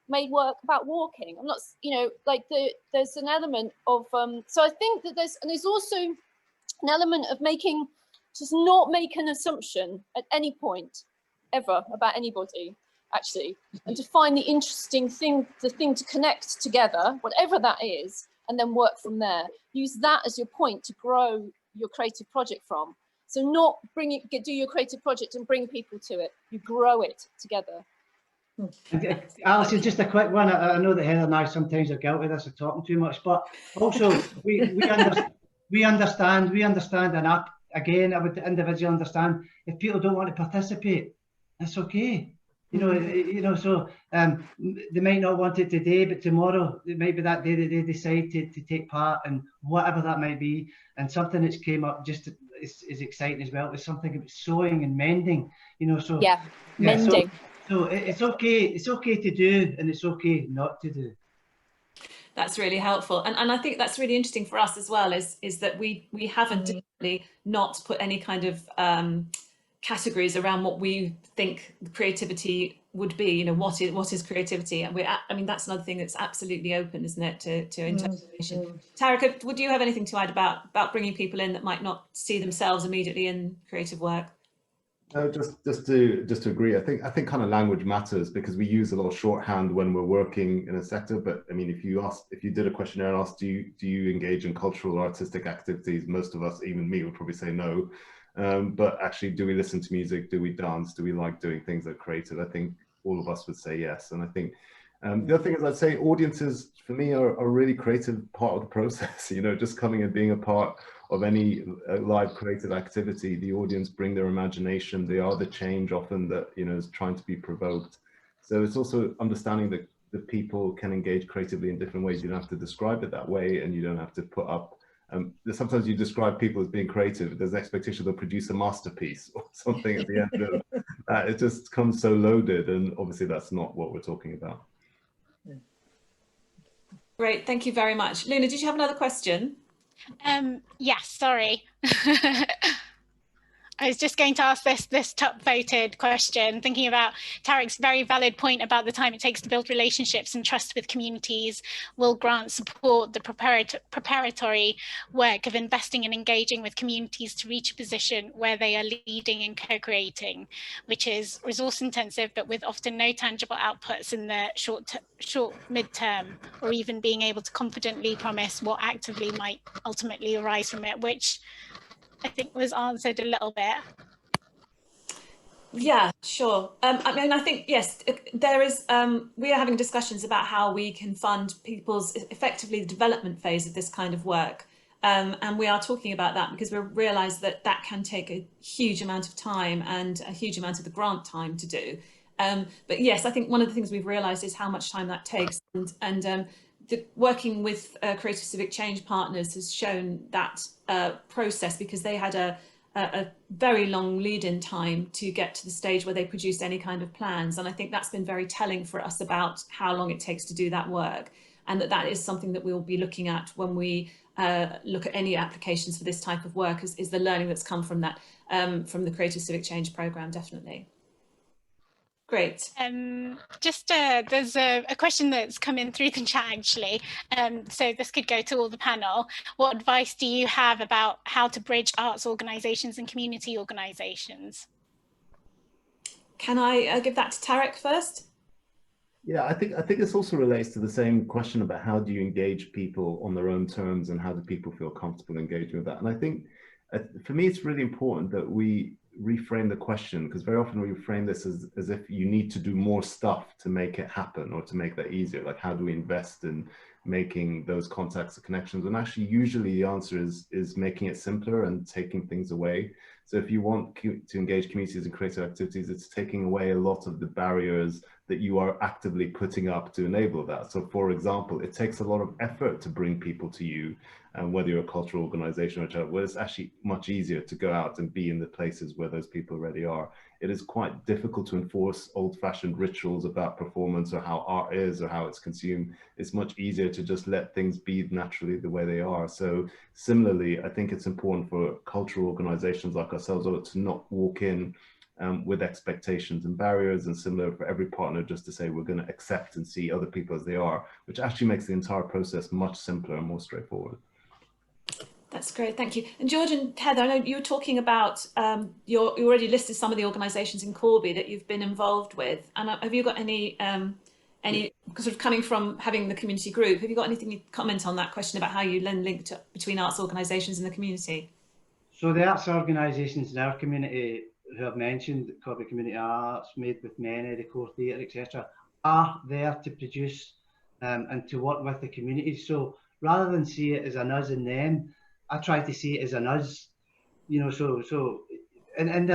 made work about walking. I'm not, you know, like there's an element of so I think that there's also an element of just not make an assumption at any point ever about anybody, actually, and to find the interesting thing, the thing to connect together, whatever that is, and then work from there. Use that as your point to grow your creative project from. So not do your creative project and bring people to it. You grow it together. Alison, just a quick one. I know that Heather and I sometimes are guilty of this, of talking too much, but also we understand, and again, I would individually understand if people don't want to participate, that's okay. So they might not want it today, but tomorrow it might be that day that they decide to take part, and whatever that might be. And something that's came up just is exciting as well. It's something about sewing and mending, So mending. So it's okay to do, and it's okay not to do. That's really helpful, and I think that's really interesting for us as well. Is that we haven't deliberately not put any kind of categories around what we think creativity would be. What is creativity? And I mean, that's another thing that's absolutely open, isn't it, to interpretation. Tarek, would you have anything to add about bringing people in that might not see themselves immediately in creative work? No, just to agree. I think kind of language matters, because we use a lot of shorthand when we're working in a sector. But I mean, if you did a questionnaire and asked, do you engage in cultural or artistic activities? Most of us, even me, would probably say no. But actually, do we listen to music? Do we dance? Do we like doing things that are creative? I think all of us would say yes. And I think the other thing is, I'd say audiences for me are a really creative part of the process. Just coming and being a part of any live creative activity, the audience bring their imagination. They are the change often that is trying to be provoked. So it's also understanding that the people can engage creatively in different ways. You don't have to describe it that way, and you don't have to put up. Sometimes you describe people as being creative. There's an expectation they'll produce a masterpiece or something at the end of that. It just comes so loaded, and obviously that's not what we're talking about. Great, thank you very much. Luna, did you have another question? Yes, sorry. I was just going to ask this top voted question, thinking about Tarek's very valid point about the time it takes to build relationships and trust with communities. Will grants support the preparatory work of investing and engaging with communities to reach a position where they are leading and co-creating, which is resource intensive, but with often no tangible outputs in the short mid-term, or even being able to confidently promise what actively might ultimately arise from it, which I think was answered a little bit. Yeah, sure. I mean, I think, yes, there is, we are having discussions about how we can fund people's, effectively the development phase of this kind of work. And we are talking about that because we realise that can take a huge amount of time and a huge amount of the grant time to do. But yes, I think one of the things we've realised is how much time that takes, and working with Creative Civic Change Partners has shown that process, because they had a very long lead-in time to get to the stage where they produced any kind of plans. And I think that's been very telling for us about how long it takes to do that work, and that is something that we'll be looking at when we look at any applications for this type of work, is the learning that's come from that, from the Creative Civic Change programme, definitely. Great. There's a question that's come in through the chat, actually. So this could go to all the panel. What advice do you have about how to bridge arts organisations and community organisations? Can I give that to Tarek first? Yeah, I think this also relates to the same question about how do you engage people on their own terms, and how do people feel comfortable engaging with that. And I think for me, it's really important that we reframe the question, because very often we frame this as if you need to do more stuff to make it happen, or to make that easier. Like, how do we invest in making those contacts and connections? And actually, usually the answer is making it simpler and taking things away. So if you want to engage communities in creative activities, it's taking away a lot of the barriers that you are actively putting up to enable that. So for example, it takes a lot of effort to bring people to you, and whether you're a cultural organization or whatever, well, it's actually much easier to go out and be in the places where those people already are. It is quite difficult to enforce old-fashioned rituals about performance, or how art is, or how it's consumed. It's much easier to just let things be naturally the way they are. So similarly, I think it's important for cultural organizations like ourselves to not walk in with expectations and barriers, and similar for every partner, just to say we're going to accept and see other people as they are, which actually makes the entire process much simpler and more straightforward. That's great, thank you. And George and Heather, I know you were talking about, you already listed some of the organisations in Corby that you've been involved with. And have you got any sort of coming from having the community group, have you got anything you comment on that question about how you then link between arts organisations and the community? So the arts organisations in our community who I've mentioned, Corby Community Arts, Made with Many, the Core Theatre, etc., are there to produce and to work with the community. So rather than see it as an us and them, I try to see it as an us, you know. And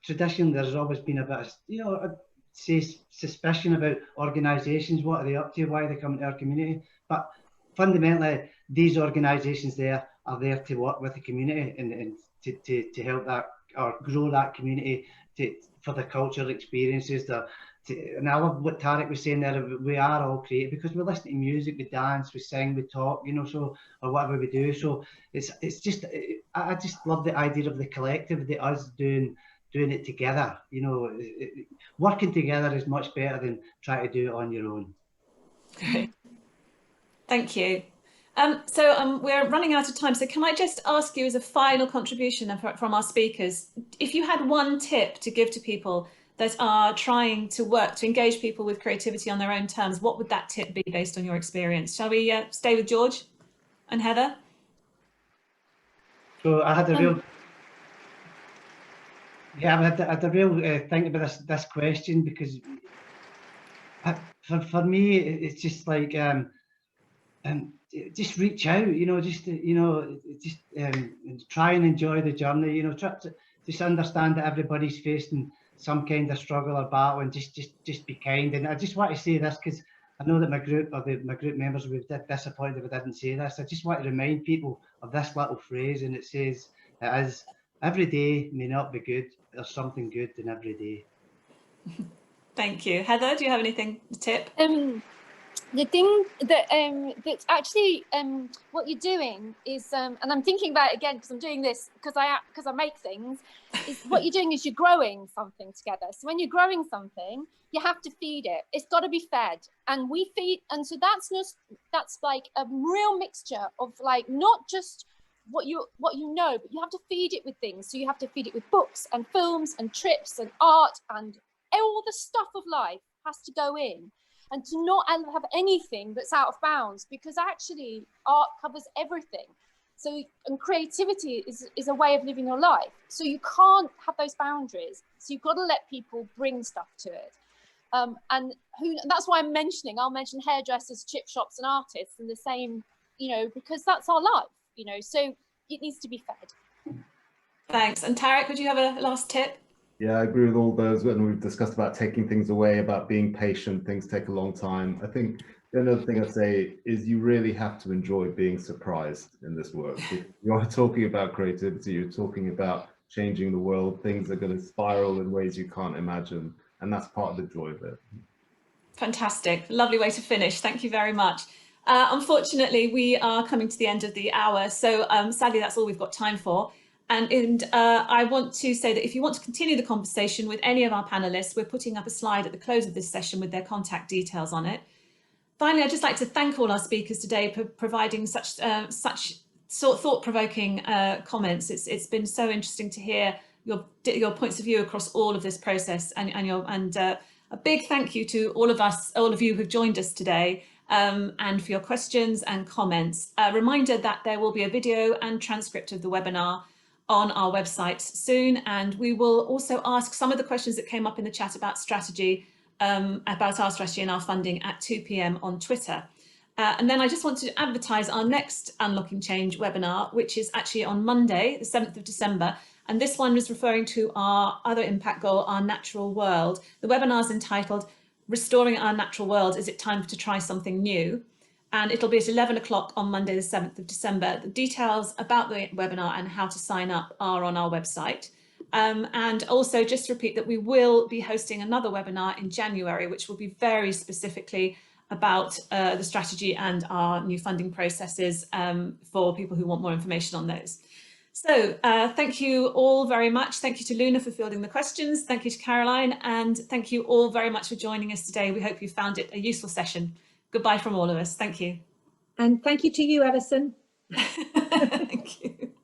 traditionally there's always been a bit of, you know, say suspicion about organisations. What are they up to? Why are they coming to our community? But fundamentally, these organisations there are there to work with the community and to help that or grow that community for the cultural experiences. And I love what Tarek was saying there. We are all creative because we listen to music, we dance, we sing, we talk, you know, so, or whatever we do. So it's just, I just love the idea of the collective, the us doing it together. You know, working together is much better than trying to do it on your own. Great. Thank you. We're running out of time, so can I just ask you as a final contribution from our speakers, if you had one tip to give to people that are trying to work to engage people with creativity on their own terms, what would that tip be based on your experience? Shall we stay with George and Heather? So I had a real, I had a real think about this question, because for me it's just like just reach out, you know, just try and enjoy the journey, you know, try to just understand that everybody's facing some kind of struggle or battle, and just be kind. And I just want to say this because I know that my group members would be disappointed if I didn't say this. I just want to remind people of this little phrase, and it says, it is, every day may not be good, there's something good in every day. Thank you. Heather, do you have anything to tip? The thing that that's actually what you're doing is, and I'm thinking about it again because I'm doing this because I make things, is what you're doing is you're growing something together. So when you're growing something, you have to feed it. It's got to be fed, and we feed, and so that's like a real mixture of like not just what you know, but you have to feed it with things. So you have to feed it with books and films and trips and art, and all the stuff of life has to go in. And to not have anything that's out of bounds, because actually art covers everything. So, and creativity is a way of living your life. So you can't have those boundaries. So you've got to let people bring stuff to it. And that's why I'll mention hairdressers, chip shops and artists in the same, you know, because that's our life, you know, so it needs to be fed. Thanks. And Tarek, would you have a last tip? Yeah, I agree with all those, and we've discussed about taking things away, about being patient, things take a long time. I think the other thing I'd say is you really have to enjoy being surprised in this work. If you're talking about creativity, you're talking about changing the world, things are going to spiral in ways you can't imagine, and that's part of the joy of it. Fantastic, lovely way to finish. Thank you very much. Unfortunately, we are coming to the end of the hour, so sadly that's all we've got time for. And I want to say that if you want to continue the conversation with any of our panelists, we're putting up a slide at the close of this session with their contact details on it. Finally, I'd just like to thank all our speakers today for providing such thought-provoking comments. It's been so interesting to hear your points of view across all of this process, and a big thank you to all of you who've joined us today, and for your questions and comments. A reminder that there will be a video and transcript of the webinar on our website soon, and we will also ask some of the questions that came up in the chat about strategy, about our strategy and our funding at 2 p.m. on Twitter. And then I just want to advertise our next Unlocking Change webinar, which is actually on Monday, the 7th of December. And this one is referring to our other impact goal, our natural world. The webinar is entitled Restoring Our Natural World, Is It Time to Try Something New? And it'll be at 11 o'clock on Monday, the 7th of December. The details about the webinar and how to sign up are on our website. And also just to repeat that we will be hosting another webinar in January, which will be very specifically about the strategy and our new funding processes for people who want more information on those. So thank you all very much. Thank you to Luna for fielding the questions. Thank you to Caroline, and thank you all very much for joining us today. We hope you found it a useful session. Goodbye from all of us. Thank you. And thank you to you, Alison. Thank you.